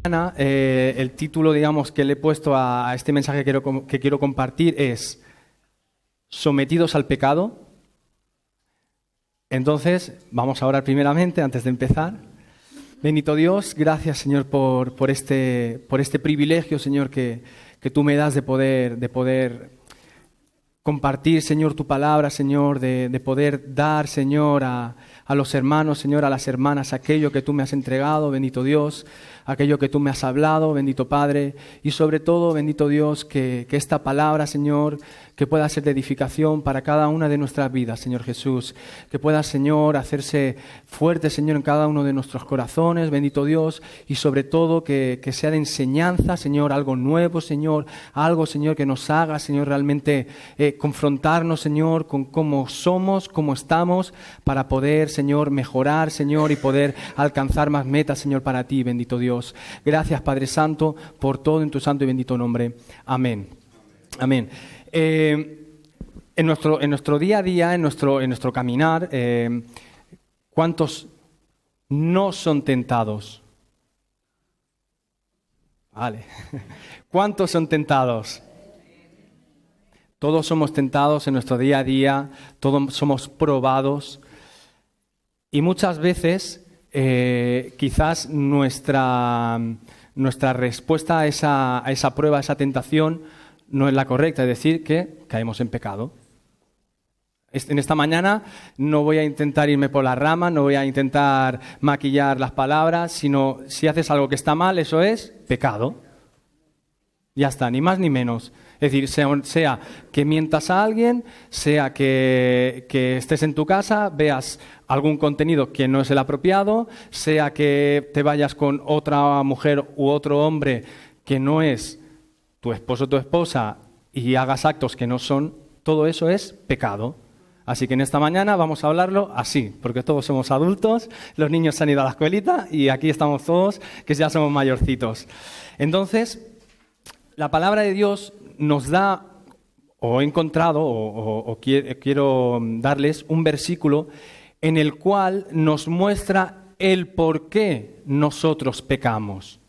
El título, digamos, que le he puesto a este mensaje que quiero compartir es sometidos al pecado. Entonces, vamos a orar primeramente antes de empezar. Bendito Dios, gracias, Señor, por este privilegio, Señor, que tú me das de poder compartir, Señor, tu palabra, Señor, de poder dar, Señor, a los hermanos, Señor, a las hermanas, aquello que tú me has entregado, bendito Dios, aquello que tú me has hablado, bendito Padre, y sobre todo, bendito Dios, que esta palabra, Señor, que pueda ser de edificación para cada una de nuestras vidas, Señor Jesús, que pueda, Señor, hacerse fuerte, Señor, en cada uno de nuestros corazones, bendito Dios, y sobre todo que sea de enseñanza, Señor, algo nuevo, Señor, algo, Señor, que nos haga, Señor, realmente confrontarnos, Señor, con cómo somos, cómo estamos, para poder, Señor, mejorar, Señor, y poder alcanzar más metas, Señor, para ti, bendito Dios. Gracias, Padre Santo, por todo en tu santo y bendito nombre. Amén. Amén. En nuestro día a día, en nuestro caminar, ¿cuántos no son tentados? Vale. ¿Cuántos son tentados? Todos somos tentados en nuestro día a día, todos somos probados y muchas veces quizás nuestra respuesta a esa prueba, a esa tentación, no es la correcta, es decir, que caemos en pecado. En esta mañana no voy a intentar irme por las ramas, no voy a intentar maquillar las palabras, sino si haces algo que está mal, eso es pecado. Ya está, ni más ni menos. Es decir, sea que mientas a alguien, sea que estés en tu casa, veas algún contenido que no es el apropiado, sea que te vayas con otra mujer u otro hombre que no es tu esposo o tu esposa y hagas actos que no son, todo eso es pecado. Así que en esta mañana vamos a hablarlo así, porque todos somos adultos, los niños se han ido a la escuelita y aquí estamos todos que ya somos mayorcitos. Entonces, la palabra de Dios nos da, o he encontrado, o quiero darles un versículo en el cual nos muestra el por qué nosotros pecamos.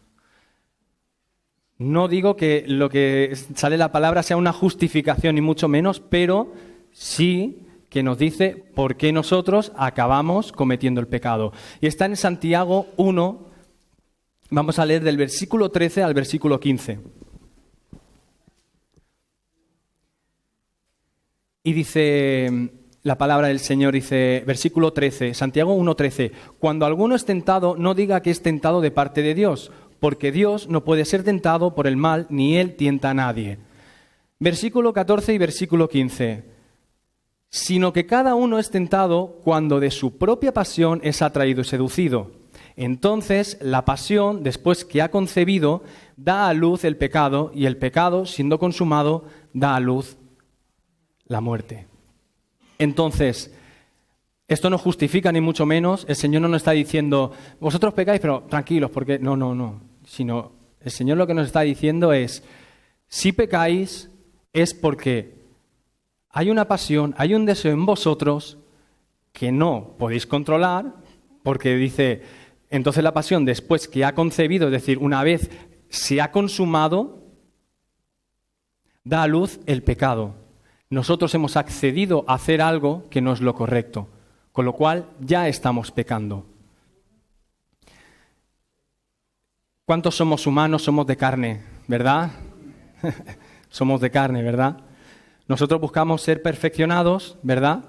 No digo que lo que sale de la palabra sea una justificación, ni mucho menos, pero sí que nos dice por qué nosotros acabamos cometiendo el pecado. Y está en Santiago 1, vamos a leer del versículo 13 al versículo 15. Y dice la palabra del Señor, dice, versículo 13, Santiago 1:13, cuando alguno es tentado, no diga que es tentado de parte de Dios, porque Dios no puede ser tentado por el mal, ni Él tienta a nadie. Versículo 14 y versículo 15, sino que cada uno es tentado cuando de su propia pasión es atraído y seducido. Entonces la pasión, después que ha concebido, da a luz el pecado, y el pecado, siendo consumado, da a luz la muerte. Entonces, esto no justifica ni mucho menos, el Señor no nos está diciendo, vosotros pecáis, pero tranquilos, porque no, sino el Señor lo que nos está diciendo es, si pecáis es porque hay una pasión, hay un deseo en vosotros que no podéis controlar, porque dice, entonces la pasión después que ha concebido, es decir, una vez se ha consumado, da a luz el pecado. Nosotros hemos accedido a hacer algo que no es lo correcto, con lo cual ya estamos pecando. ¿Cuántos somos humanos? Somos de carne, ¿verdad? Somos de carne, ¿verdad? Nosotros buscamos ser perfeccionados, ¿verdad?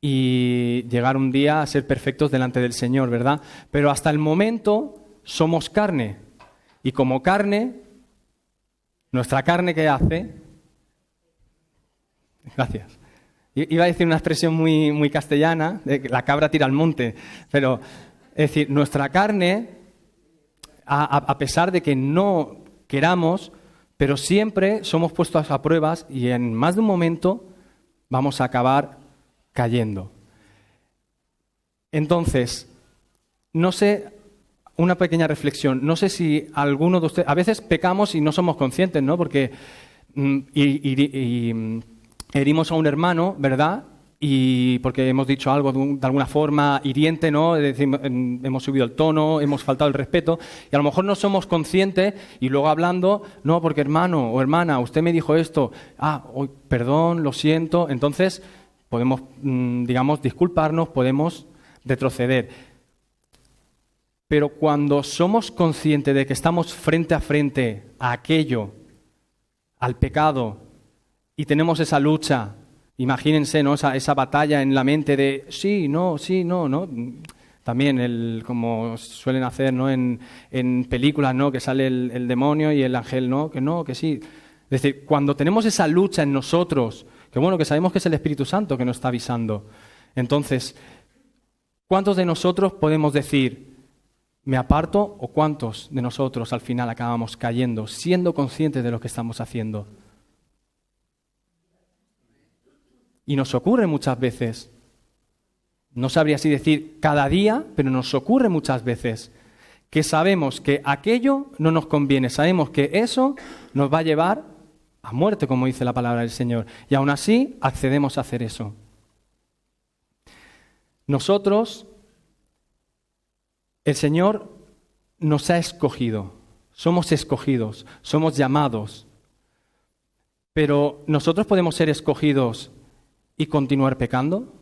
Y llegar un día a ser perfectos delante del Señor, ¿verdad? Pero hasta el momento somos carne. Y como carne, nuestra carne, ¿qué hace? Gracias. Iba a decir una expresión muy castellana, de que la cabra tira al monte, pero es decir, nuestra carne, a pesar de que no queramos, pero siempre somos puestos a pruebas y en más de un momento vamos a acabar cayendo. Entonces, no sé, una pequeña reflexión, no sé si alguno de ustedes, a veces pecamos y no somos conscientes, ¿no? Porque herimos a un hermano, ¿verdad? y porque hemos dicho algo de alguna forma hiriente, ¿no? Es decir, hemos subido el tono, hemos faltado el respeto, y a lo mejor no somos conscientes, y luego hablando, no, porque hermano o hermana, usted me dijo esto, hoy, perdón, lo siento, entonces podemos, digamos, disculparnos, podemos retroceder. Pero cuando somos conscientes de que estamos frente a frente a aquello, al pecado, y tenemos esa lucha, imagínense, ¿no? Esa batalla en la mente de sí, no, ¿no? También, como suelen hacer, ¿no? En películas, ¿no? Que sale el demonio y el ángel, ¿no? Que sí. Es decir, cuando tenemos esa lucha en nosotros, que sabemos que es el Espíritu Santo que nos está avisando, entonces, ¿cuántos de nosotros podemos decir, me aparto, o cuántos de nosotros al final acabamos cayendo, siendo conscientes de lo que estamos haciendo? Y nos ocurre muchas veces, no sabría así decir cada día, pero nos ocurre muchas veces, que sabemos que aquello no nos conviene, sabemos que eso nos va a llevar a muerte, como dice la palabra del Señor, y aún así accedemos a hacer eso. Nosotros, el Señor nos ha escogido, somos escogidos, somos llamados, pero ¿nosotros podemos ser escogidos y continuar pecando?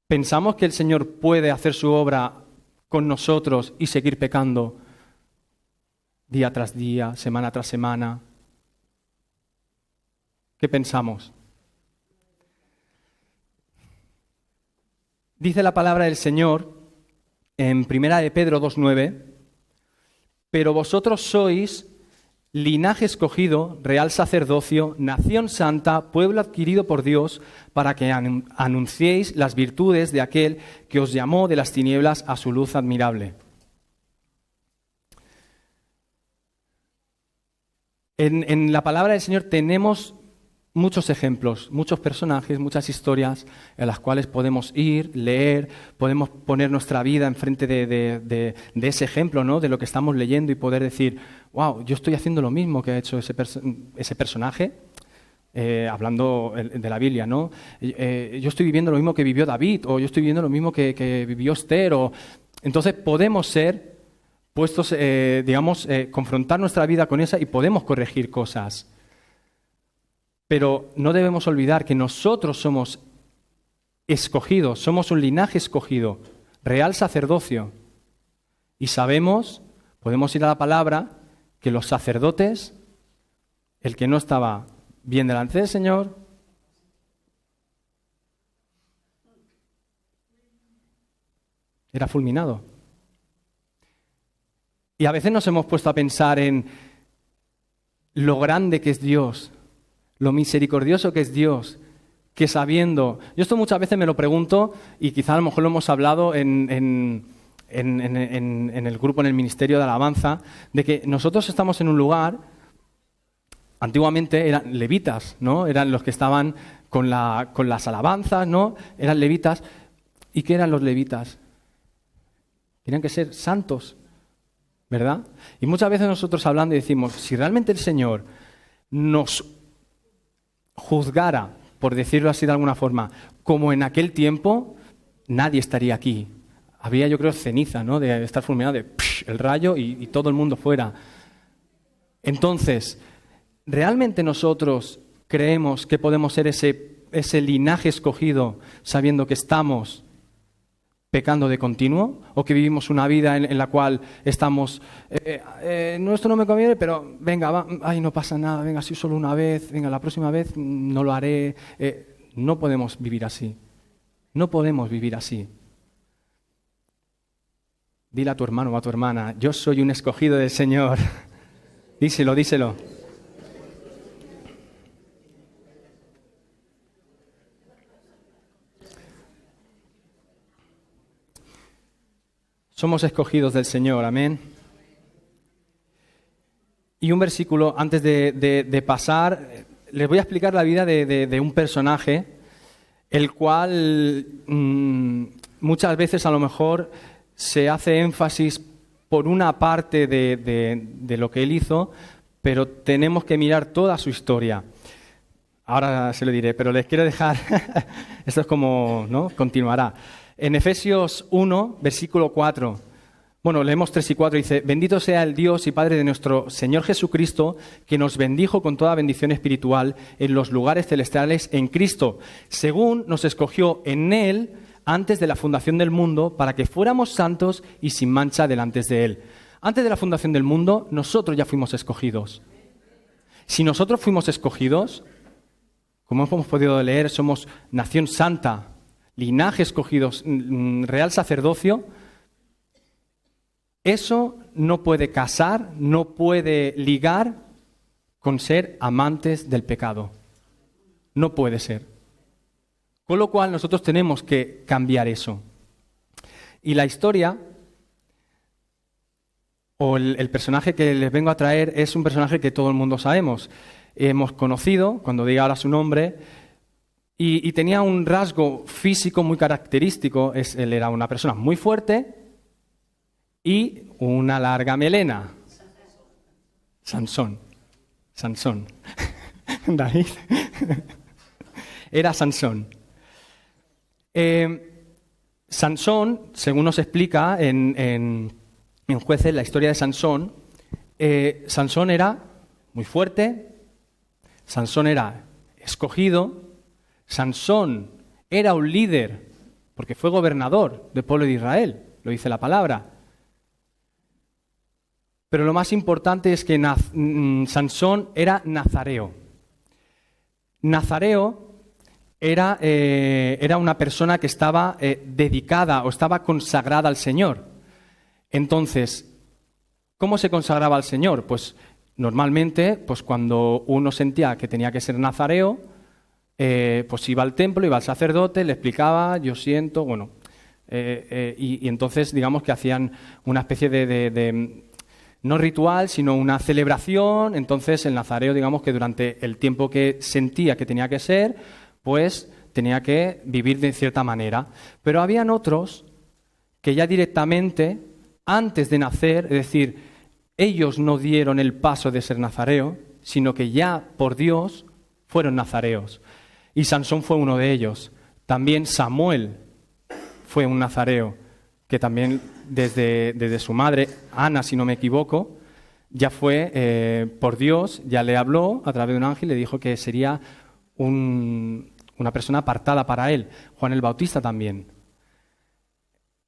¿Pensamos que el Señor puede hacer su obra con nosotros y seguir pecando día tras día, semana tras semana? ¿Qué pensamos? Dice la palabra del Señor en 1 de Pedro 2:9, pero vosotros sois linaje escogido, real sacerdocio, nación santa, pueblo adquirido por Dios, para que anunciéis las virtudes de aquel que os llamó de las tinieblas a su luz admirable. En la palabra del Señor tenemos muchos ejemplos, muchos personajes, muchas historias en las cuales podemos ir, leer, podemos poner nuestra vida enfrente de ese ejemplo, ¿no? De lo que estamos leyendo y poder decir, wow, yo estoy haciendo lo mismo que ha hecho ese personaje, hablando de la Biblia, ¿no? Yo estoy viviendo lo mismo que vivió David, o yo estoy viviendo lo mismo que vivió Esther, entonces podemos ser puestos, confrontar nuestra vida con esa y podemos corregir cosas. Pero no debemos olvidar que nosotros somos escogidos, somos un linaje escogido, real sacerdocio. Y sabemos, podemos ir a la palabra, que los sacerdotes, el que no estaba bien delante del Señor, era fulminado. Y a veces nos hemos puesto a pensar en lo grande que es Dios, lo misericordioso que es Dios, que sabiendo... Yo esto muchas veces me lo pregunto y quizá a lo mejor lo hemos hablado en el grupo, en el ministerio de alabanza, de que nosotros estamos en un lugar, antiguamente eran levitas, ¿no? Eran los que estaban con las alabanzas, ¿no? Eran levitas. ¿Y qué eran los levitas? Tenían que ser santos, ¿verdad? Y muchas veces nosotros hablando y decimos, si realmente el Señor nos juzgara, por decirlo así de alguna forma, como en aquel tiempo, nadie estaría aquí. Habría, yo creo, ceniza, ¿no? De estar fulminado, el rayo y todo el mundo fuera. Entonces, ¿realmente nosotros creemos que podemos ser ese linaje escogido sabiendo que estamos pecando de continuo, o que vivimos una vida en la cual estamos, no, esto no me conviene, pero venga, no pasa nada, venga, sí, solo una vez, venga, la próxima vez no lo haré? No podemos vivir así, no podemos vivir así. Dile a tu hermano o a tu hermana, yo soy un escogido del Señor. Díselo, díselo. Somos escogidos del Señor, amén. Y un versículo, antes de pasar, les voy a explicar la vida de un personaje, el cual muchas veces a lo mejor se hace énfasis por una parte de lo que él hizo, pero tenemos que mirar toda su historia. Ahora se lo diré, pero les quiero dejar, esto es como, ¿no? Continuará. En Efesios 1, versículo 4, bueno, leemos 3 y 4, dice: bendito sea el Dios y Padre de nuestro Señor Jesucristo, que nos bendijo con toda bendición espiritual en los lugares celestiales en Cristo, según nos escogió en Él antes de la fundación del mundo, para que fuéramos santos y sin mancha delante de Él. Antes de la fundación del mundo, nosotros ya fuimos escogidos. Si nosotros fuimos escogidos, como hemos podido leer, somos nación santa, linaje escogidos, real sacerdocio. Eso no puede casar, no puede ligar con ser amantes del pecado. No puede ser. Con lo cual nosotros tenemos que cambiar eso. Y la historia, o el personaje que les vengo a traer, es un personaje que todo el mundo sabemos. Hemos conocido, cuando diga ahora su nombre, y tenía un rasgo físico muy característico. Él era una persona muy fuerte y una larga melena. Sansón. David. Era Sansón. Sansón, según nos explica en Jueces la historia de Sansón, Sansón era muy fuerte, Sansón era escogido, Sansón era un líder porque fue gobernador del pueblo de Israel, lo dice la palabra. Pero lo más importante es que Sansón era nazareo. Nazareo era una persona que estaba dedicada o estaba consagrada al Señor. Entonces, ¿cómo se consagraba al Señor? Pues normalmente, pues cuando uno sentía que tenía que ser nazareo, pues iba al templo, iba al sacerdote, le explicaba, yo siento, bueno, y entonces digamos que hacían una especie de no ritual, sino una celebración. Entonces el nazareo, digamos que durante el tiempo que sentía que tenía que ser, pues tenía que vivir de cierta manera. Pero habían otros que ya directamente, antes de nacer, es decir, ellos no dieron el paso de ser nazareo, sino que ya por Dios fueron nazareos. Y Sansón fue uno de ellos. También Samuel fue un nazareo, que también desde su madre, Ana, si no me equivoco, ya fue por Dios, ya le habló a través de un ángel, le dijo que sería una persona apartada para él. Juan el Bautista también.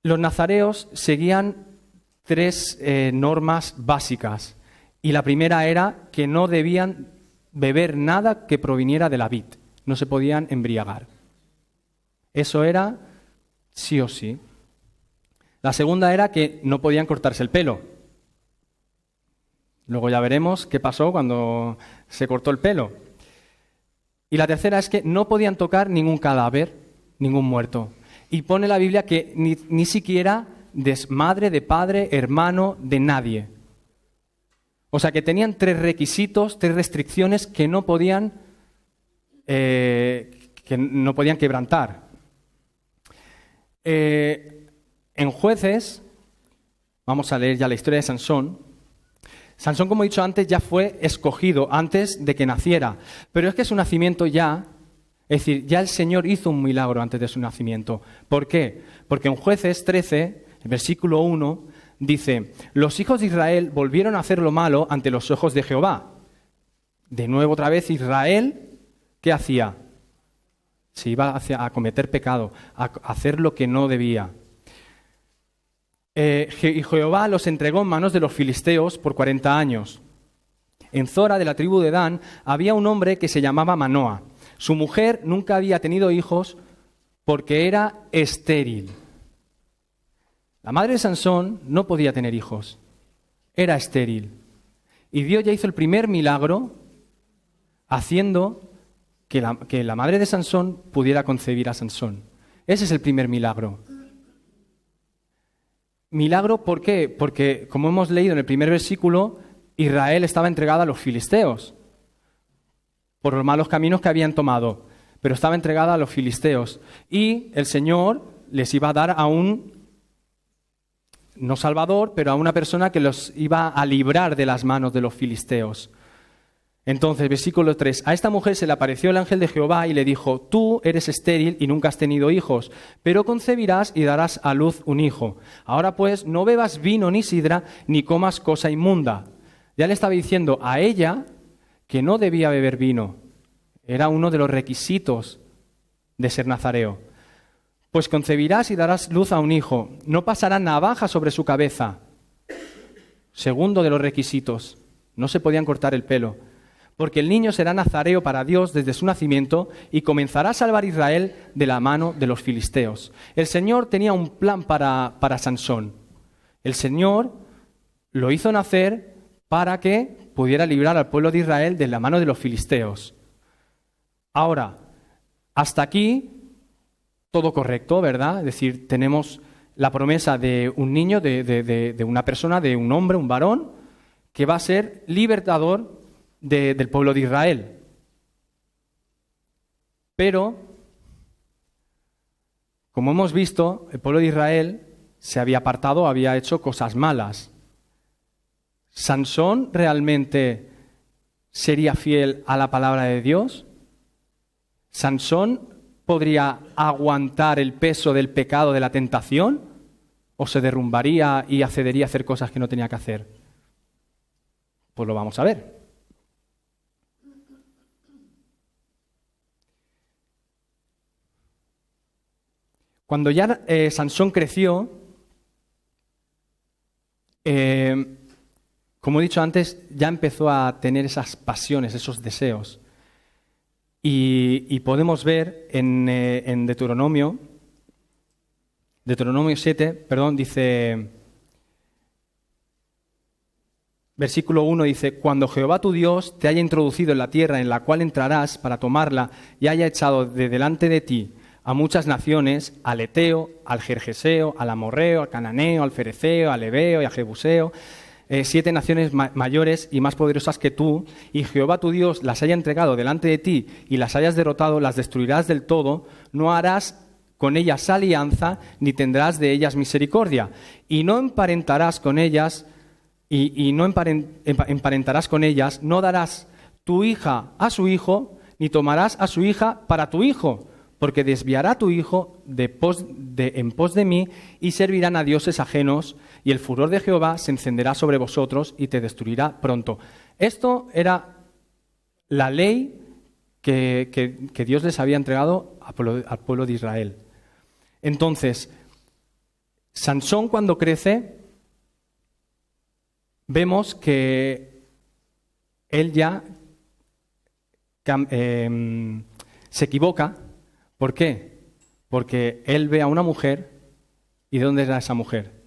Los nazareos seguían 3 normas básicas, y la primera era que no debían beber nada que proviniera de la vid, no se podían embriagar. Eso era sí o sí. La segunda era que no podían cortarse el pelo. Luego ya veremos qué pasó cuando se cortó el pelo. Y la tercera es que no podían tocar ningún cadáver, ningún muerto. Y pone la Biblia que ni siquiera de madre, de padre, hermano, de nadie. O sea que tenían 3 requisitos, 3 restricciones que no podían quebrantar. En Jueces, vamos a leer ya la historia de Sansón. Sansón, como he dicho antes, ya fue escogido antes de que naciera. Pero es que su nacimiento ya, es decir, ya el Señor hizo un milagro antes de su nacimiento. ¿Por qué? Porque en Jueces 13, el versículo 1, dice: los hijos de Israel volvieron a hacer lo malo ante los ojos de Jehová. De nuevo otra vez Israel, ¿qué hacía? Se iba a cometer pecado, a hacer lo que no debía. Y Jehová los entregó en manos de los filisteos por 40 años. En Zora, de la tribu de Dan, había un hombre que se llamaba Manoa. Su mujer nunca había tenido hijos porque era estéril. La madre de Sansón no podía tener hijos, era estéril. Y Dios ya hizo el primer milagro haciendo que la madre de Sansón pudiera concebir a Sansón. Ese es el primer milagro. Milagro, ¿por qué? Porque, como hemos leído en el primer versículo, Israel estaba entregada a los filisteos por los malos caminos que habían tomado, pero estaba entregada a los filisteos. Y el Señor les iba a dar a no salvador, pero a una persona que los iba a librar de las manos de los filisteos. Entonces, versículo 3, a esta mujer se le apareció el ángel de Jehová y le dijo, tú eres estéril y nunca has tenido hijos, pero concebirás y darás a luz un hijo. Ahora pues, no bebas vino ni sidra, ni comas cosa inmunda. Ya le estaba diciendo a ella que no debía beber vino. Era uno de los requisitos de ser nazareo. Pues concebirás y darás luz a un hijo. No pasará navaja sobre su cabeza. Segundo de los requisitos. No se podían cortar el pelo. Porque el niño será nazareo para Dios desde su nacimiento y comenzará a salvar a Israel de la mano de los filisteos. El Señor tenía un plan para Sansón. El Señor lo hizo nacer para que pudiera librar al pueblo de Israel de la mano de los filisteos. Ahora, hasta aquí todo correcto, ¿verdad? Es decir, tenemos la promesa de un niño, de una persona, de un hombre, un varón, que va a ser libertador del pueblo de Israel. Pero, como hemos visto, el pueblo de Israel se había apartado, había hecho cosas malas. ¿Sansón realmente sería fiel a la palabra de Dios? ¿Sansón podría aguantar el peso del pecado, de la tentación? ¿O se derrumbaría y accedería a hacer cosas que no tenía que hacer? Pues lo vamos a ver. Cuando ya Sansón creció, como he dicho antes, ya empezó a tener esas pasiones, esos deseos. Y podemos ver en Deuteronomio 7, dice, versículo 1 dice, cuando Jehová tu Dios te haya introducido en la tierra en la cual entrarás para tomarla y haya echado de delante de ti a muchas naciones, al Eteo, al Gergeseo, al Amorreo, al Cananeo, al Fereceo, al Ebeo y al Jebuseo, 7 naciones mayores y más poderosas que tú, y Jehová tu Dios las haya entregado delante de ti y las hayas derrotado, las destruirás del todo, no harás con ellas alianza, ni tendrás de ellas misericordia, y no emparentarás con ellas, emparentarás con ellas, no darás tu hija a su hijo, ni tomarás a su hija para tu hijo, porque desviará tu hijo en pos de mí, y servirán a dioses ajenos, y el furor de Jehová se encenderá sobre vosotros y te destruirá pronto. Esto era la ley que Dios les había entregado al pueblo de Israel. Entonces, Sansón cuando crece, vemos que él ya se equivoca. ¿Por qué? Porque él ve a una mujer, ¿y de dónde era esa mujer?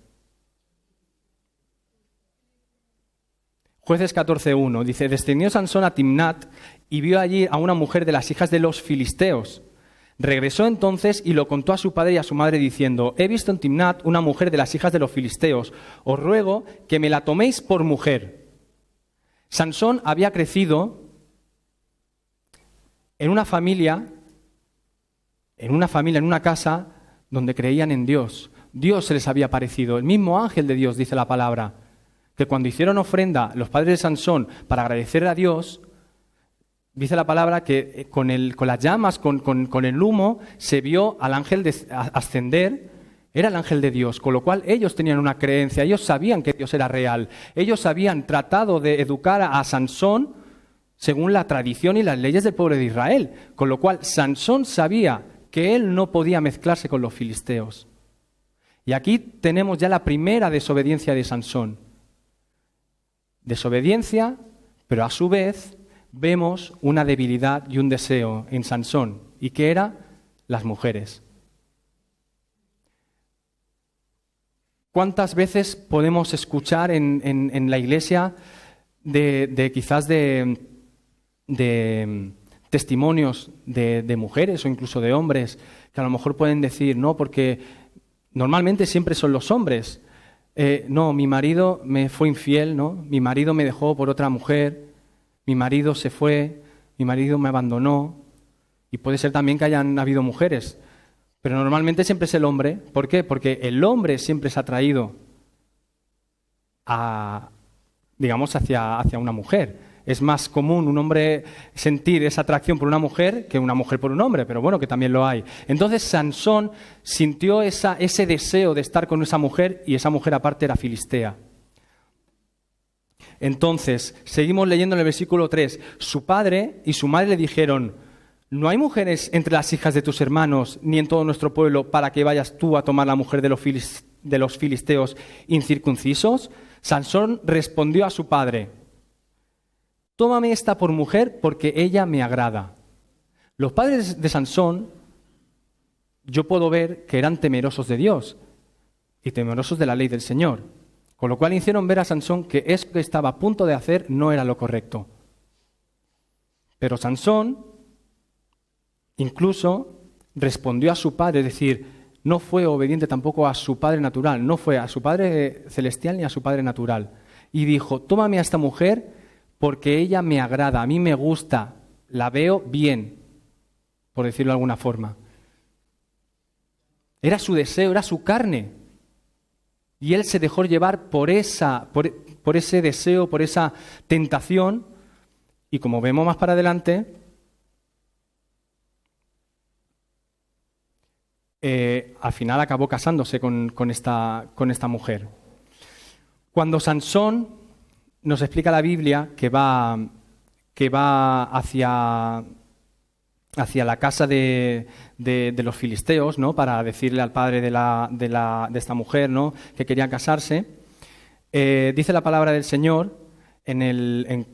Jueces 14:1 dice, descendió Sansón a Timnat y vio allí a una mujer de las hijas de los filisteos. Regresó entonces y lo contó a su padre y a su madre diciendo, he visto en Timnat una mujer de las hijas de los filisteos, os ruego que me la toméis por mujer. Sansón había crecido en una familia, en una casa donde creían en Dios. Dios se les había aparecido, el mismo ángel de Dios, dice la palabra, que cuando hicieron ofrenda los padres de Sansón para agradecer a Dios, dice la palabra que con las llamas, con el humo, se vio al ángel ascender, era el ángel de Dios, con lo cual ellos tenían una creencia, ellos sabían que Dios era real, ellos habían tratado de educar a Sansón según la tradición y las leyes del pueblo de Israel, con lo cual Sansón sabía que él no podía mezclarse con los filisteos. Y aquí tenemos ya la primera desobediencia de Sansón. Desobediencia, pero a su vez vemos una debilidad y un deseo en Sansón, y que eran las mujeres. ¿Cuántas veces podemos escuchar en la iglesia quizás de testimonios de mujeres o incluso de hombres que a lo mejor pueden decir, no, porque normalmente siempre son los hombres, no, mi marido me fue infiel, ¿no? Mi marido me dejó por otra mujer, mi marido se fue, mi marido me abandonó, y puede ser también que hayan habido mujeres, pero normalmente siempre es el hombre. ¿Por qué? Porque el hombre siempre es atraído hacia una mujer. Es más común un hombre sentir esa atracción por una mujer que una mujer por un hombre, pero bueno, que también lo hay. Entonces Sansón sintió ese deseo de estar con esa mujer, y esa mujer aparte era filistea. Entonces, seguimos leyendo en el versículo 3. Su padre y su madre le dijeron: ¿no hay mujeres entre las hijas de tus hermanos, ni en todo nuestro pueblo, para que vayas tú a tomar la mujer de los filisteos incircuncisos? Sansón respondió a su padre: tómame esta por mujer, porque ella me agrada. Los padres de Sansón, yo puedo ver que eran temerosos de Dios y temerosos de la ley del Señor, con lo cual hicieron ver a Sansón que eso que estaba a punto de hacer no era lo correcto. Pero Sansón incluso respondió a su padre, es decir, no fue obediente tampoco a su padre natural, no fue a su padre celestial ni a su padre natural. Y dijo: tómame a esta mujer porque ella me agrada, a mí me gusta, la veo bien, por decirlo de alguna forma. Era su deseo, era su carne. Y él se dejó llevar por ese deseo, por esa tentación. Y como vemos más para adelante, al final acabó casándose con esta mujer. Cuando Sansón, nos explica la Biblia que va hacia la casa de los filisteos, ¿no?, para decirle al padre de esta mujer, ¿no?, que quería casarse. Dice la palabra del Señor en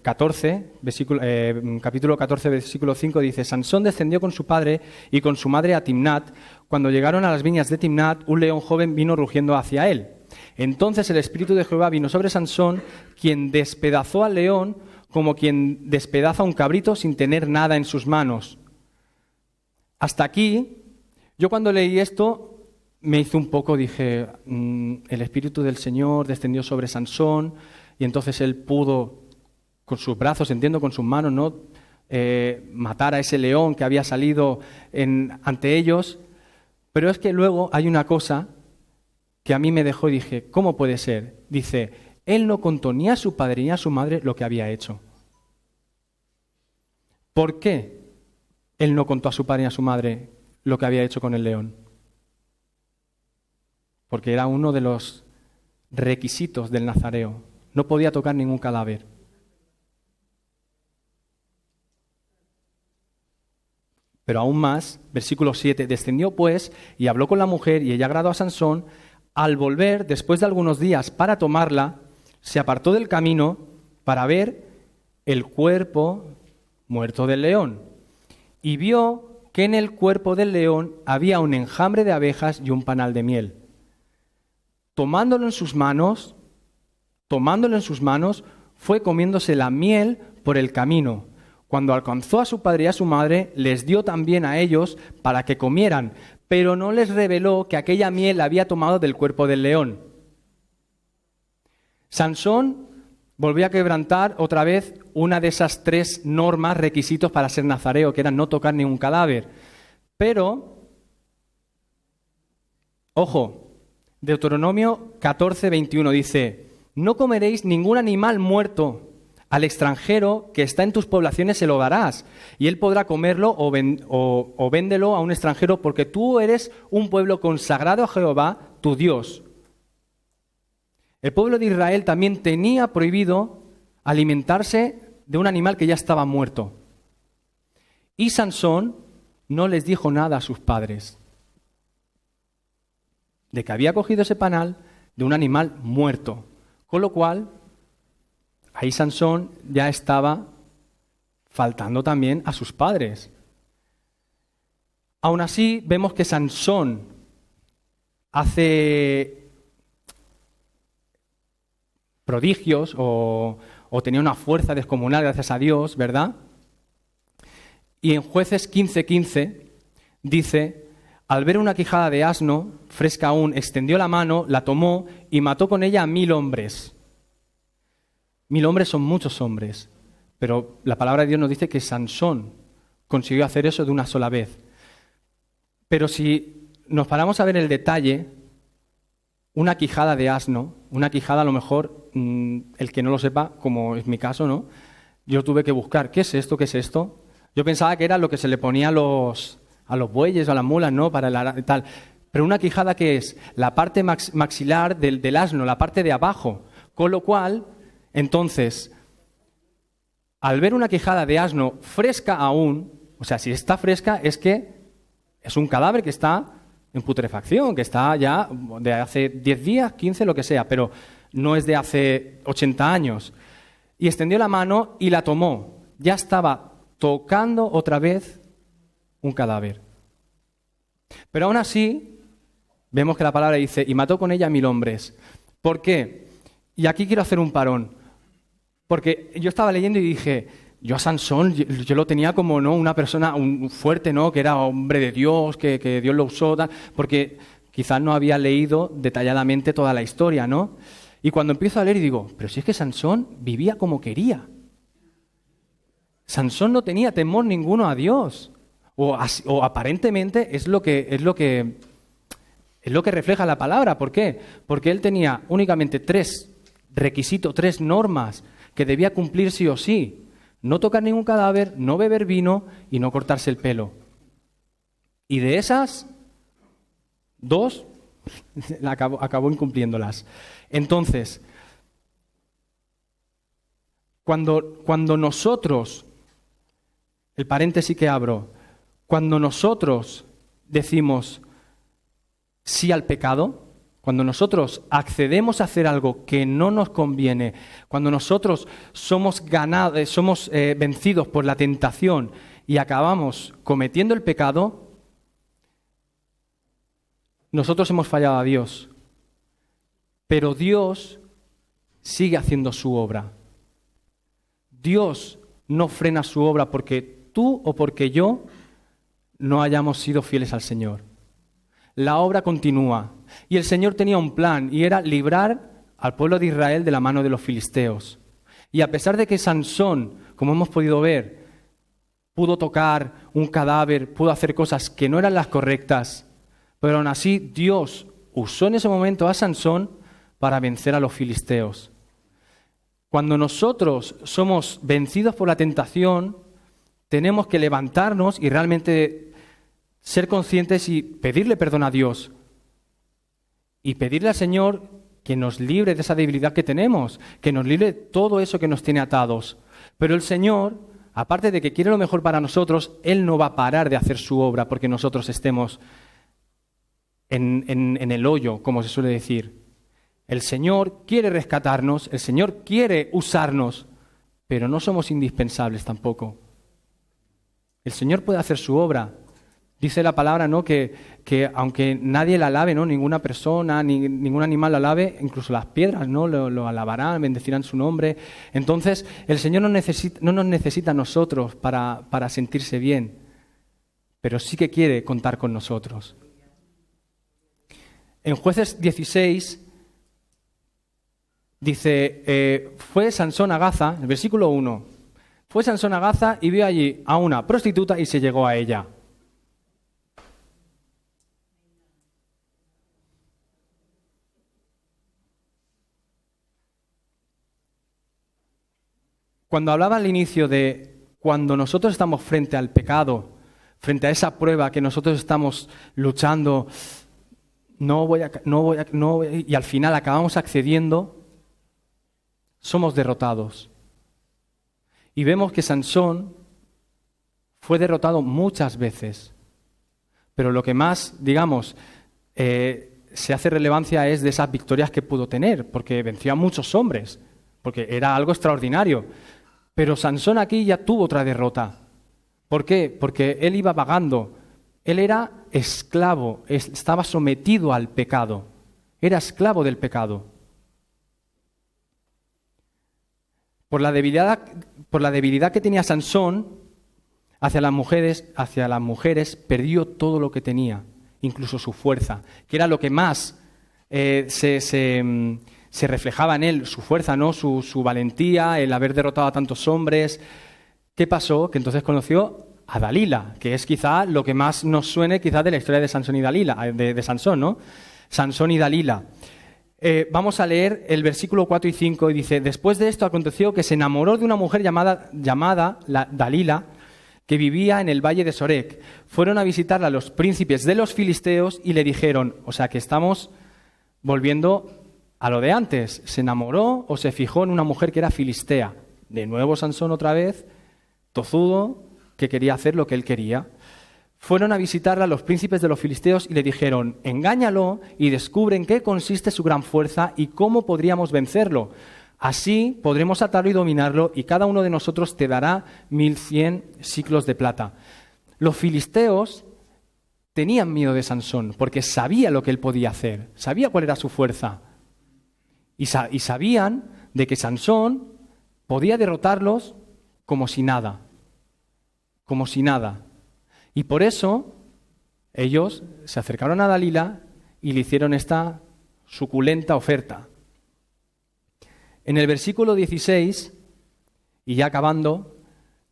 capítulo 14, versículo 5, dice: Sansón descendió con su padre y con su madre a Timnat. Cuando llegaron a las viñas de Timnat, un león joven vino rugiendo hacia él. Entonces el Espíritu de Jehová vino sobre Sansón, quien despedazó al león como quien despedaza un cabrito sin tener nada en sus manos. Hasta aquí, yo cuando leí esto me hizo un poco, dije, el Espíritu del Señor descendió sobre Sansón y entonces él pudo, con sus brazos, entiendo, con sus manos, ¿no?, matar a ese león que había salido ante ellos. Pero es que luego hay una cosa que a mí me dejó y dije: ¿cómo puede ser? Dice: él no contó ni a su padre ni a su madre lo que había hecho. ¿Por qué él no contó a su padre ni a su madre lo que había hecho con el león? Porque era uno de los requisitos del nazareo. No podía tocar ningún cadáver. Pero aún más, versículo 7, descendió pues y habló con la mujer, y ella agradó a Sansón. Al volver, después de algunos días, para tomarla, se apartó del camino para ver el cuerpo muerto del león. Y vio que en el cuerpo del león había un enjambre de abejas y un panal de miel. Tomándolo en sus manos, fue comiéndose la miel por el camino. Cuando alcanzó a su padre y a su madre, les dio también a ellos para que comieran, pero no les reveló que aquella miel la había tomado del cuerpo del león. Sansón volvió a quebrantar otra vez una de esas 3 normas, requisitos para ser nazareo, que eran no tocar ningún cadáver. Pero, ojo, Deuteronomio 14, 21 dice: no comeréis ningún animal muerto. Al extranjero que está en tus poblaciones se lo darás, y él podrá comerlo o véndelo a un extranjero, porque tú eres un pueblo consagrado a Jehová, tu Dios. El pueblo de Israel también tenía prohibido alimentarse de un animal que ya estaba muerto. Y Sansón no les dijo nada a sus padres de que había cogido ese panal de un animal muerto, con lo cual ahí Sansón ya estaba faltando también a sus padres. Aún así, vemos que Sansón hace prodigios o tenía una fuerza descomunal gracias a Dios, ¿verdad? Y en Jueces 15:15 dice: al ver una quijada de asno, fresca aún, extendió la mano, la tomó y mató con ella a 1000 hombres. 1000 hombres son muchos hombres, pero la palabra de Dios nos dice que Sansón consiguió hacer eso de una sola vez. Pero si nos paramos a ver el detalle, una quijada de asno, una quijada a lo mejor, el que no lo sepa, como es mi caso, ¿no?, Yo tuve que buscar, ¿qué es esto? ¿Qué es esto? Yo pensaba que era lo que se le ponía a los bueyes o a las mulas, ¿no? Para el tal. Pero una quijada, ¿qué es? La parte maxilar del asno, la parte de abajo. Con lo cual, entonces, al ver una quijada de asno fresca aún, o sea, si está fresca es que es un cadáver que está en putrefacción, que está ya de hace 10 días, 15, lo que sea, pero no es de hace 80 años. Y extendió la mano y la tomó. Ya estaba tocando otra vez un cadáver. Pero aún así, vemos que la palabra dice, y mató con ella 1000 hombres. ¿Por qué? Y aquí quiero hacer un parón. Porque yo estaba leyendo y dije, yo a Sansón, yo lo tenía como, ¿no?, una persona fuerte, ¿no?, que era hombre de Dios, que Dios lo usó, tal, porque quizás no había leído detalladamente toda la historia, ¿no? Y cuando empiezo a leer y digo, pero si es que Sansón vivía como quería. Sansón no tenía temor ninguno a Dios. O aparentemente es lo que refleja la palabra. ¿Por qué? Porque él tenía únicamente 3 requisitos, 3 normas que debía cumplir sí o sí. No tocar ningún cadáver, no beber vino y no cortarse el pelo. Y de esas, 2 acabó incumpliéndolas. Entonces, cuando nosotros, el paréntesis que abro, cuando nosotros decimos sí al pecado, cuando nosotros accedemos a hacer algo que no nos conviene, cuando nosotros somos vencidos por la tentación y acabamos cometiendo el pecado, nosotros hemos fallado a Dios. Pero Dios sigue haciendo su obra. Dios no frena su obra porque tú o porque yo no hayamos sido fieles al Señor. La obra continúa. Y el Señor tenía un plan, y era librar al pueblo de Israel de la mano de los filisteos. Y a pesar de que Sansón, como hemos podido ver, pudo tocar un cadáver, pudo hacer cosas que no eran las correctas, pero aún así Dios usó en ese momento a Sansón para vencer a los filisteos. Cuando nosotros somos vencidos por la tentación, tenemos que levantarnos y realmente ser conscientes y pedirle perdón a Dios. Y pedirle al Señor que nos libre de esa debilidad que tenemos, que nos libre de todo eso que nos tiene atados. Pero el Señor, aparte de que quiere lo mejor para nosotros, Él no va a parar de hacer su obra porque nosotros estemos en el hoyo, como se suele decir. El Señor quiere rescatarnos, el Señor quiere usarnos, pero no somos indispensables tampoco. El Señor puede hacer su obra. Dice la palabra, ¿no?, que aunque nadie la alabe, ¿no?, ninguna persona, ningún animal la alabe, incluso las piedras, ¿no?, lo alabarán, bendecirán su nombre. Entonces, el Señor no nos necesita a nosotros para sentirse bien, pero sí que quiere contar con nosotros. En Jueces 16 dice, fue Sansón a Gaza, el versículo 1, fue Sansón a Gaza y vio allí a una prostituta y se llegó a ella. Cuando hablaba al inicio de cuando nosotros estamos frente al pecado, frente a esa prueba que nosotros estamos luchando, y al final acabamos accediendo, somos derrotados. Y vemos que Sansón fue derrotado muchas veces, pero lo que más, digamos, se hace relevancia es de esas victorias que pudo tener, porque venció a muchos hombres, porque era algo extraordinario. Pero Sansón aquí ya tuvo otra derrota. ¿Por qué? Porque él iba vagando. Él era esclavo, estaba sometido al pecado. Era esclavo del pecado. Por la debilidad que tenía Sansón hacia las mujeres perdió todo lo que tenía, incluso su fuerza, que era lo que más se reflejaba en él, su fuerza, ¿no?, su valentía, el haber derrotado a tantos hombres. ¿Qué pasó? Que entonces conoció a Dalila, que es quizá lo que más nos suene quizá de la historia de Sansón y Dalila, de Sansón, ¿no? Sansón y Dalila. Vamos a leer el versículo 4 y 5 y dice: después de esto aconteció que se enamoró de una mujer llamada Dalila, que vivía en el valle de Sorek. Fueron a visitarla los príncipes de los filisteos y le dijeron, o sea que estamos volviendo a lo de antes, se enamoró o se fijó en una mujer que era filistea. De nuevo Sansón otra vez, tozudo, que quería hacer lo que él quería. Fueron a visitarla los príncipes de los filisteos y le dijeron, engáñalo y descubre en qué consiste su gran fuerza y cómo podríamos vencerlo. Así podremos atarlo y dominarlo y cada uno de nosotros te dará 1100 siclos de plata. Los filisteos tenían miedo de Sansón porque sabía lo que él podía hacer, sabía cuál era su fuerza y sabían de que Sansón podía derrotarlos como si nada. Y por eso ellos se acercaron a Dalila y le hicieron esta suculenta oferta. En el versículo 16, y ya acabando,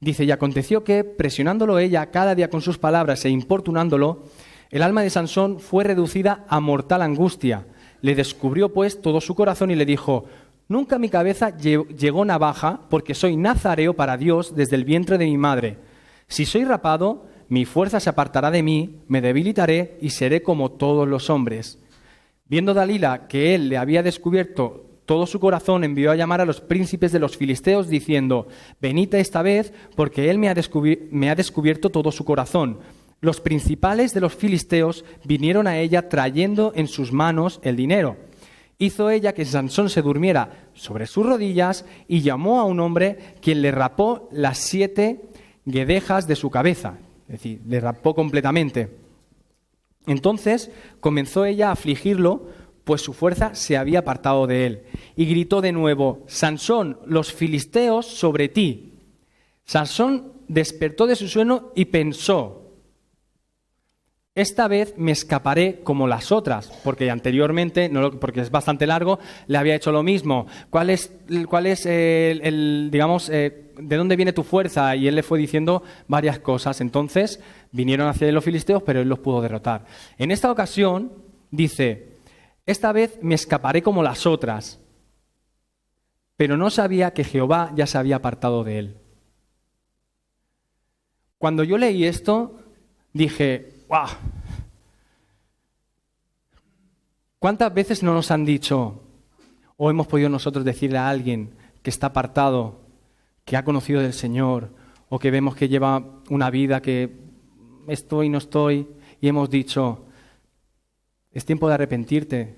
dice, y aconteció que, presionándolo ella cada día con sus palabras e importunándolo, el alma de Sansón fue reducida a mortal angustia. Le descubrió pues todo su corazón y le dijo, nunca a mi cabeza llegó navaja, porque soy nazareo para Dios desde el vientre de mi madre. Si soy rapado, mi fuerza se apartará de mí, me debilitaré y seré como todos los hombres. Viendo Dalila que él le había descubierto todo su corazón, envió a llamar a los príncipes de los filisteos diciendo, venid esta vez, porque él me ha descubierto todo su corazón. Los principales de los filisteos vinieron a ella trayendo en sus manos el dinero. Hizo ella que Sansón se durmiera sobre sus rodillas y llamó a un hombre quien le rapó las 7 guedejas de su cabeza, es decir, le rapó completamente. Entonces comenzó ella a afligirlo, pues su fuerza se había apartado de él. Y gritó de nuevo, Sansón, los filisteos sobre ti. Sansón despertó de su sueño y pensó, esta vez me escaparé como las otras, porque anteriormente, porque es bastante largo, le había hecho lo mismo. ¿Cuál es digamos, de dónde viene tu fuerza? Y él le fue diciendo varias cosas. Entonces vinieron hacia él los filisteos, pero él los pudo derrotar. En esta ocasión dice, esta vez me escaparé como las otras, pero no sabía que Jehová ya se había apartado de él. Cuando yo leí esto, dije, ¡guau! ¿Cuántas veces no nos han dicho, o hemos podido nosotros decirle a alguien que está apartado, que ha conocido del Señor, o que vemos que lleva una vida que estoy, no estoy, y hemos dicho, es tiempo de arrepentirte,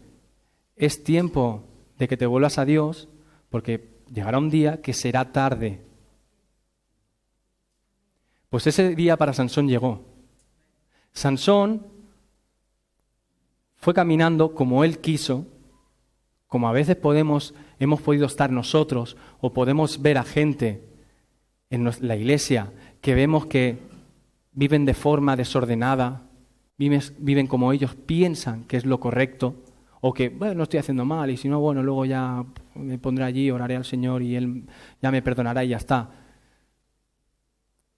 es tiempo de que te vuelvas a Dios, porque llegará un día que será tarde. Pues ese día para Sansón llegó. Sansón fue caminando como él quiso, como a veces hemos podido estar nosotros, o podemos ver a gente en la iglesia que vemos que viven de forma desordenada, viven como ellos piensan que es lo correcto, o que, bueno, no estoy haciendo mal, y si no, bueno, luego ya me pondré allí, oraré al Señor y Él ya me perdonará y ya está.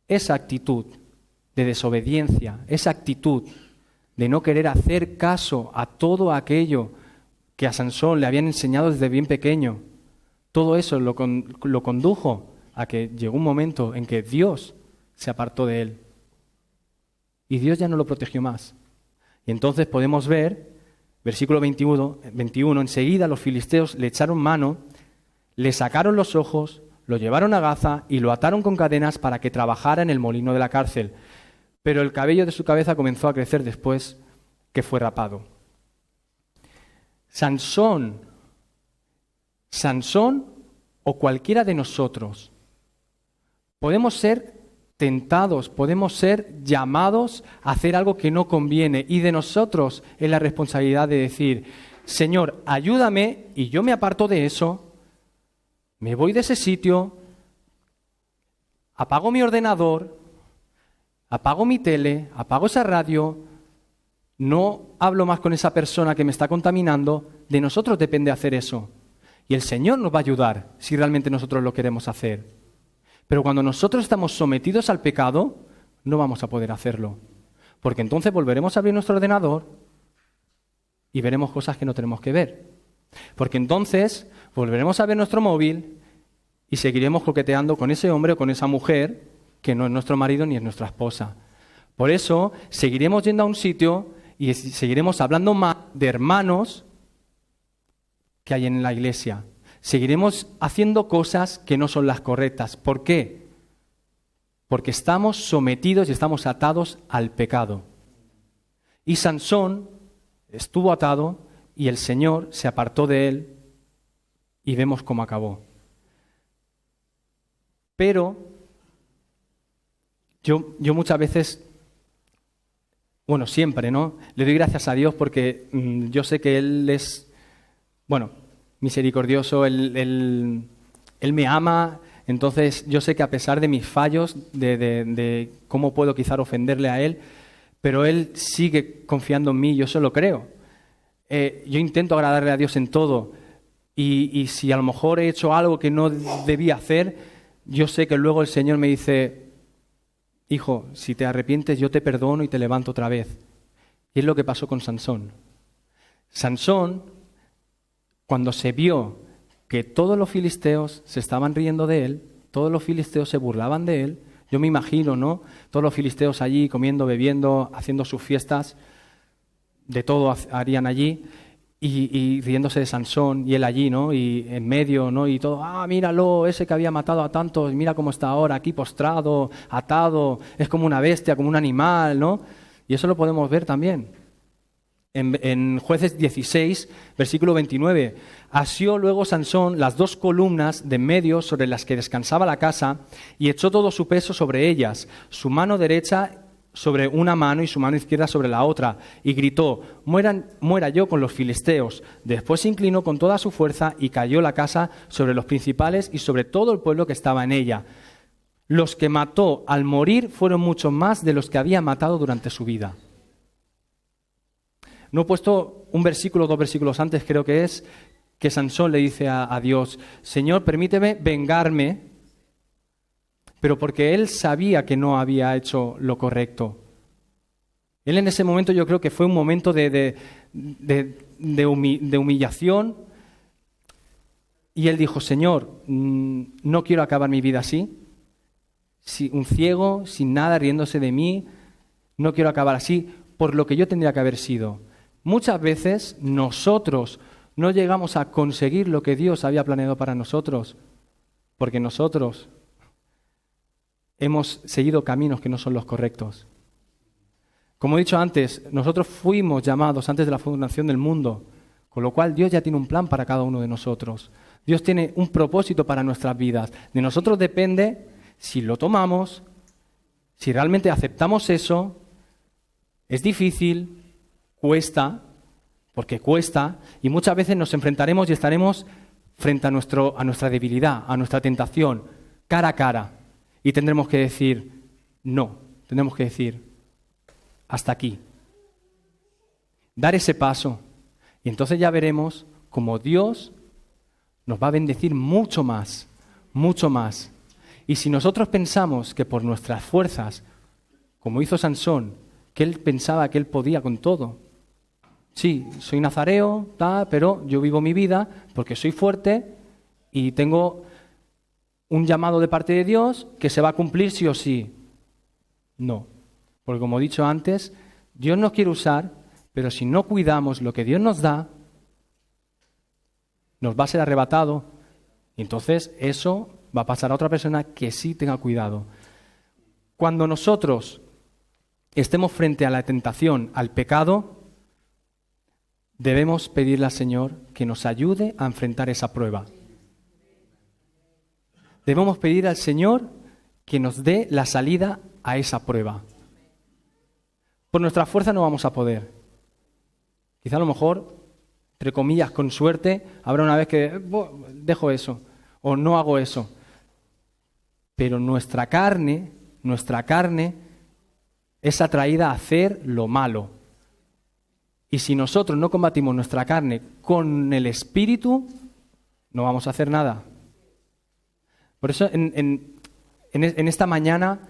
Esa actitud de desobediencia, esa actitud de no querer hacer caso a todo aquello que a Sansón le habían enseñado desde bien pequeño, todo eso lo condujo a que llegó un momento en que Dios se apartó de él y Dios ya no lo protegió más. Y entonces podemos ver, versículo 21, enseguida los filisteos le echaron mano, le sacaron los ojos, lo llevaron a Gaza y lo ataron con cadenas para que trabajara en el molino de la cárcel. Pero el cabello de su cabeza comenzó a crecer después que fue rapado. Sansón o cualquiera de nosotros podemos ser tentados, podemos ser llamados a hacer algo que no conviene y de nosotros es la responsabilidad de decir, Señor, ayúdame y yo me aparto de eso, me voy de ese sitio, apago mi ordenador, apago mi tele, apago esa radio, no hablo más con esa persona que me está contaminando, de nosotros depende hacer eso. Y el Señor nos va a ayudar si realmente nosotros lo queremos hacer. Pero cuando nosotros estamos sometidos al pecado, no vamos a poder hacerlo. Porque entonces volveremos a abrir nuestro ordenador y veremos cosas que no tenemos que ver. Porque entonces volveremos a ver nuestro móvil y seguiremos coqueteando con ese hombre o con esa mujer que no es nuestro marido ni es nuestra esposa. Por eso seguiremos yendo a un sitio y seguiremos hablando más de hermanos que hay en la iglesia. Seguiremos haciendo cosas que no son las correctas. ¿Por qué? Porque estamos sometidos y estamos atados al pecado. Y Sansón estuvo atado y el Señor se apartó de él y vemos cómo acabó. Pero yo muchas veces, bueno, siempre, ¿no? Le doy gracias a Dios porque yo sé que Él es, bueno, misericordioso, Él me ama. Entonces yo sé que a pesar de mis fallos, de cómo puedo quizás ofenderle a Él, pero Él sigue confiando en mí, yo se lo creo. Yo intento agradarle a Dios en todo y si a lo mejor he hecho algo que no debía hacer, yo sé que luego el Señor me dice: hijo, si te arrepientes yo te perdono y te levanto otra vez. Y es lo que pasó con Sansón. Sansón, cuando se vio que todos los filisteos se estaban riendo de él, todos los filisteos se burlaban de él, yo me imagino, ¿no? Todos los filisteos allí comiendo, bebiendo, haciendo sus fiestas, de todo harían allí, y riéndose de Sansón, y él allí, ¿no? Y en medio, ¿no? Y todo, míralo, ese que había matado a tantos, mira cómo está ahora, aquí postrado, atado, es como una bestia, como un animal, ¿no? Y eso lo podemos ver también. En Jueces 16, versículo 29, asió luego Sansón las 2 columnas de en medio sobre las que descansaba la casa y echó todo su peso sobre ellas, su mano derecha sobre una mano y su mano izquierda sobre la otra, y gritó: muera yo con los filisteos. Después se inclinó con toda su fuerza y cayó la casa sobre los principales y sobre todo el pueblo que estaba en ella. Los que mató al morir fueron mucho más de los que había matado durante su vida. No he puesto un versículo, 2 versículos antes, creo que es, que Sansón le dice a Dios: Señor, permíteme vengarme, pero porque él sabía que no había hecho lo correcto. Él en ese momento yo creo que fue un momento de humillación, y él dijo: Señor, no quiero acabar mi vida así, un ciego, sin nada, riéndose de mí, no quiero acabar así, por lo que yo tendría que haber sido. Muchas veces nosotros no llegamos a conseguir lo que Dios había planeado para nosotros, porque nosotros hemos seguido caminos que no son los correctos. Como he dicho antes, nosotros fuimos llamados antes de la fundación del mundo, con lo cual Dios ya tiene un plan para cada uno de nosotros. Dios tiene un propósito para nuestras vidas. De nosotros depende si lo tomamos, si realmente aceptamos eso. Es difícil, cuesta, porque cuesta, y muchas veces nos enfrentaremos y estaremos frente a nuestra debilidad, a nuestra tentación, cara a cara. Y tendremos que decir no, tendremos que decir hasta aquí. Dar ese paso. Y entonces ya veremos cómo Dios nos va a bendecir mucho más, mucho más. Y si nosotros pensamos que por nuestras fuerzas, como hizo Sansón, que él pensaba que él podía con todo. Sí, soy nazareo, pero yo vivo mi vida porque soy fuerte y tengo un llamado de parte de Dios que se va a cumplir sí o sí. No, porque como he dicho antes, Dios nos quiere usar, pero si no cuidamos lo que Dios nos da, nos va a ser arrebatado y entonces eso va a pasar a otra persona que sí tenga cuidado. Cuando nosotros estemos frente a la tentación, al pecado, debemos pedirle al Señor que nos ayude a enfrentar esa prueba. Debemos pedir al Señor que nos dé la salida a esa prueba. Por nuestra fuerza no vamos a poder. Quizá a lo mejor, entre comillas, con suerte, habrá una vez que dejo eso o no hago eso. Pero nuestra carne es atraída a hacer lo malo. Y si nosotros no combatimos nuestra carne con el Espíritu, no vamos a hacer nada. Por eso en esta mañana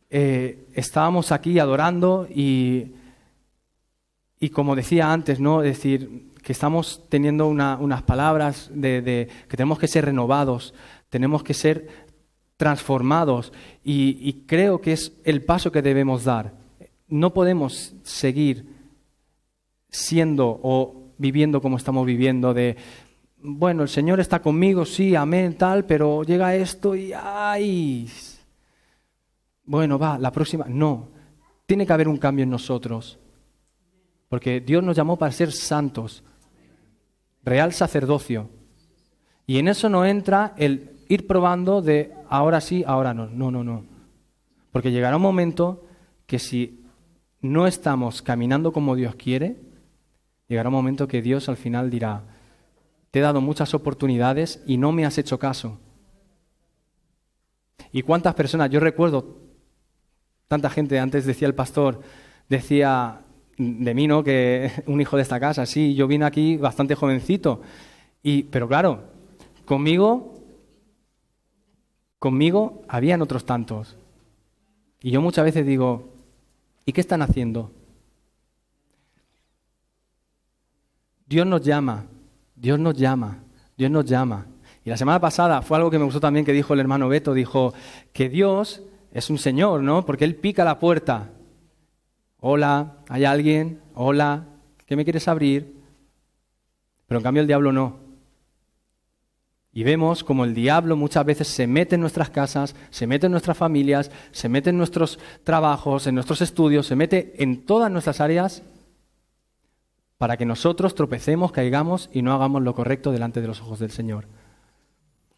estábamos aquí adorando y como decía antes, ¿no? Es decir, que estamos teniendo unas palabras de que tenemos que ser renovados, tenemos que ser transformados y creo que es el paso que debemos dar. No podemos seguir siendo o viviendo como estamos viviendo de, bueno, el Señor está conmigo, sí, amén, tal, pero llega esto y ¡ay! Bueno, va, la próxima. No, tiene que haber un cambio en nosotros. Porque Dios nos llamó para ser santos, real sacerdocio. Y en eso no entra el ir probando de ahora sí, ahora no. No. Porque llegará un momento que si no estamos caminando como Dios quiere, llegará un momento que Dios al final dirá, te he dado muchas oportunidades y no me has hecho caso. ¿Y cuántas personas? Yo recuerdo, tanta gente, antes decía el pastor, decía de mí, ¿no? Que un hijo de esta casa, sí, yo vine aquí bastante jovencito. Pero claro, conmigo habían otros tantos. Y yo muchas veces digo, ¿y qué están haciendo? Dios nos llama. Y la semana pasada fue algo que me gustó también que dijo el hermano Beto, dijo que Dios es un Señor, ¿no? Porque Él pica la puerta. Hola, ¿hay alguien? Hola, ¿qué me quieres abrir? Pero en cambio el diablo no. Y vemos como el diablo muchas veces se mete en nuestras casas, se mete en nuestras familias, se mete en nuestros trabajos, en nuestros estudios, se mete en todas nuestras áreas para que nosotros tropecemos, caigamos y no hagamos lo correcto delante de los ojos del Señor.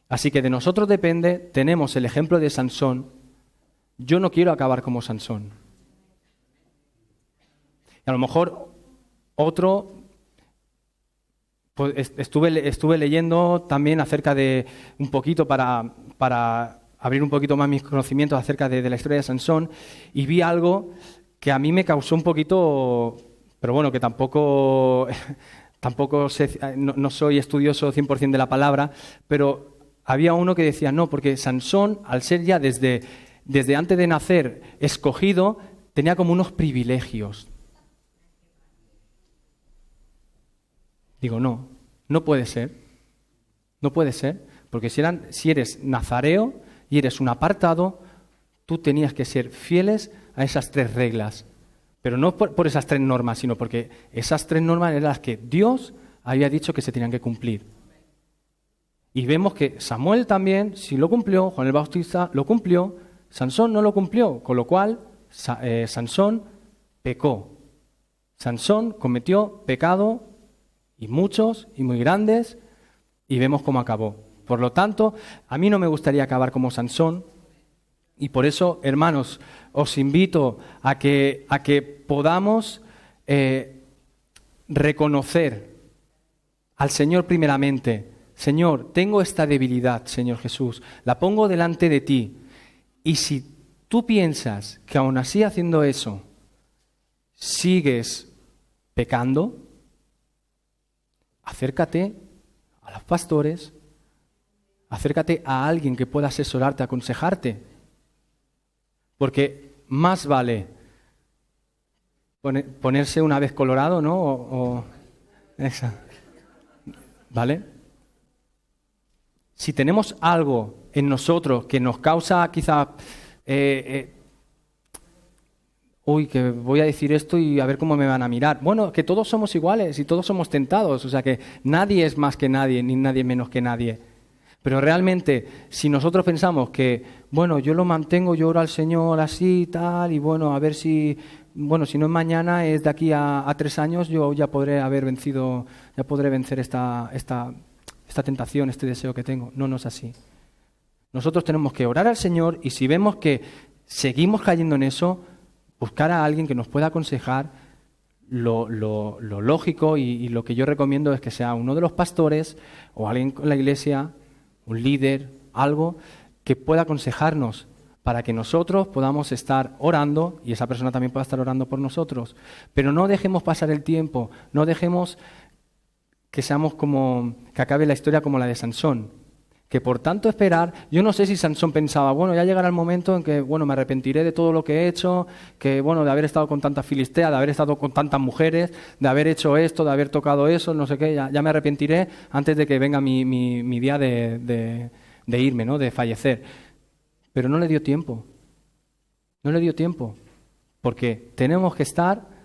Así que de nosotros depende, tenemos el ejemplo de Sansón. Yo no quiero acabar como Sansón. Y a lo mejor otro, pues estuve leyendo también acerca de un poquito para abrir un poquito más mis conocimientos acerca de la historia de Sansón y vi algo que a mí me causó un poquito, pero bueno, que tampoco no soy estudioso 100% de la palabra, pero había uno que decía no, porque Sansón, al ser ya desde antes de nacer escogido, tenía como unos privilegios. Digo, no puede ser. No puede ser, porque si eres nazareo y eres un apartado, tú tenías que ser fieles a esas 3 reglas. Pero no por esas 3 normas, sino porque esas 3 normas eran las que Dios había dicho que se tenían que cumplir. Y vemos que Samuel también, sí lo cumplió, Juan el Bautista lo cumplió, Sansón no lo cumplió, con lo cual Sansón pecó. Sansón cometió pecado, y muchos, y muy grandes, y vemos cómo acabó. Por lo tanto, a mí no me gustaría acabar como Sansón, y por eso, hermanos, os invito a que podamos reconocer al Señor primeramente. Señor, tengo esta debilidad, Señor Jesús, la pongo delante de ti. Y si tú piensas que aún así haciendo eso sigues pecando, acércate a los pastores, acércate a alguien que pueda asesorarte, aconsejarte. Porque más vale ponerse una vez colorado, ¿no? Esa. ¿Vale? Si tenemos algo en nosotros que nos causa quizá, que voy a decir esto y a ver cómo me van a mirar. Bueno, que todos somos iguales y todos somos tentados, o sea que nadie es más que nadie, ni nadie menos que nadie. Pero realmente, si nosotros pensamos que, bueno, yo lo mantengo, yo oro al Señor así y tal, y bueno, a ver si no es mañana, es de aquí a 3 años, yo ya podré vencer esta tentación, este deseo que tengo. No es así. Nosotros tenemos que orar al Señor y si vemos que seguimos cayendo en eso, buscar a alguien que nos pueda aconsejar. Lo lógico y lo que yo recomiendo es que sea uno de los pastores o alguien con la iglesia, un líder, algo que pueda aconsejarnos para que nosotros podamos estar orando y esa persona también pueda estar orando por nosotros. Pero no dejemos pasar el tiempo, no dejemos que acabe la historia como la de Sansón, que por tanto esperar, yo no sé si Sansón pensaba, bueno, ya llegará el momento en que, bueno, me arrepentiré de todo lo que he hecho, que, bueno, de haber estado con tantas filisteas, de haber estado con tantas mujeres, de haber hecho esto, de haber tocado eso, no sé qué, ya me arrepentiré antes de que venga mi día de irme, ¿no?, de fallecer. Pero no le dio tiempo, porque tenemos que estar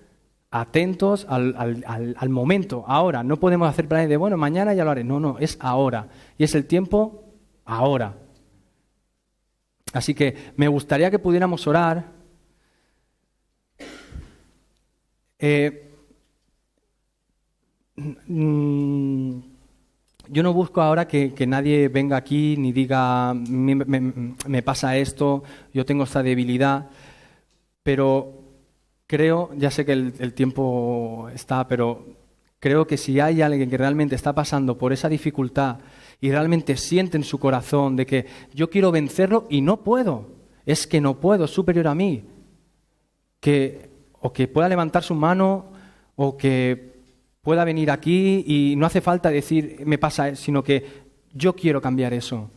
atentos al momento, ahora. No podemos hacer planes de, bueno, mañana ya lo haré. No, es ahora. Y es el tiempo ahora. Así que me gustaría que pudiéramos orar. Yo no busco ahora que nadie venga aquí ni diga, me pasa esto, yo tengo esta debilidad, pero creo, ya sé que el tiempo está, pero creo que si hay alguien que realmente está pasando por esa dificultad y realmente siente en su corazón de que yo quiero vencerlo y no puedo, es que no puedo, es superior a mí, o que pueda levantar su mano o que pueda venir aquí y no hace falta decir me pasa, sino que yo quiero cambiar eso,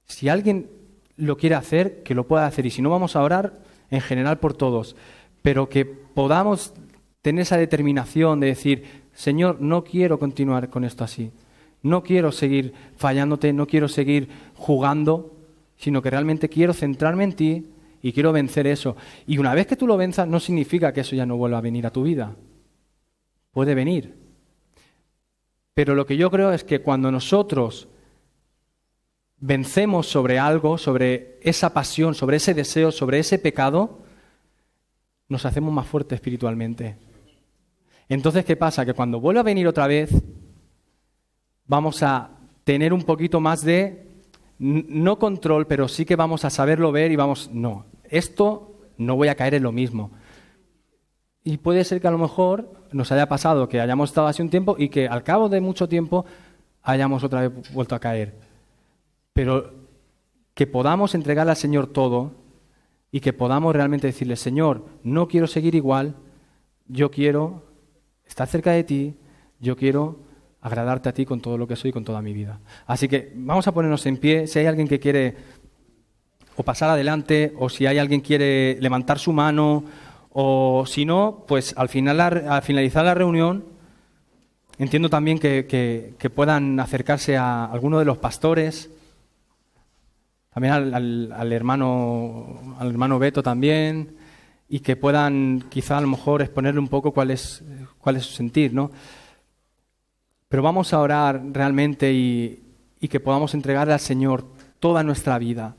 Si alguien lo quiere hacer, que lo pueda hacer. Y si no, vamos a orar en general por todos. Pero que podamos tener esa determinación de decir, Señor, no quiero continuar con esto así. No quiero seguir fallándote, no quiero seguir jugando, sino que realmente quiero centrarme en ti y quiero vencer eso. Y una vez que tú lo venzas, no significa que eso ya no vuelva a venir a tu vida. Puede venir. Pero lo que yo creo es que cuando nosotros vencemos sobre algo, sobre esa pasión, sobre ese deseo, sobre ese pecado, nos hacemos más fuertes espiritualmente. Entonces, ¿qué pasa? Que cuando vuelva a venir otra vez, vamos a tener un poquito más de, no control, pero sí que vamos a saberlo ver y no, esto no voy a caer en lo mismo. Y puede ser que a lo mejor nos haya pasado que hayamos estado así un tiempo y que al cabo de mucho tiempo hayamos otra vez vuelto a caer. Pero que podamos entregarle al Señor todo y que podamos realmente decirle, Señor, no quiero seguir igual, yo quiero estar cerca de ti, yo quiero agradarte a ti con todo lo que soy y con toda mi vida. Así que vamos a ponernos en pie. Si hay alguien que quiere o pasar adelante, o si hay alguien que quiere levantar su mano, o si no, pues al finalizar la reunión, entiendo también que puedan acercarse a alguno de los pastores, también al hermano Beto también, y que puedan quizá a lo mejor exponerle un poco cuál es su sentir, ¿no? Pero vamos a orar realmente y que podamos entregarle al Señor toda nuestra vida,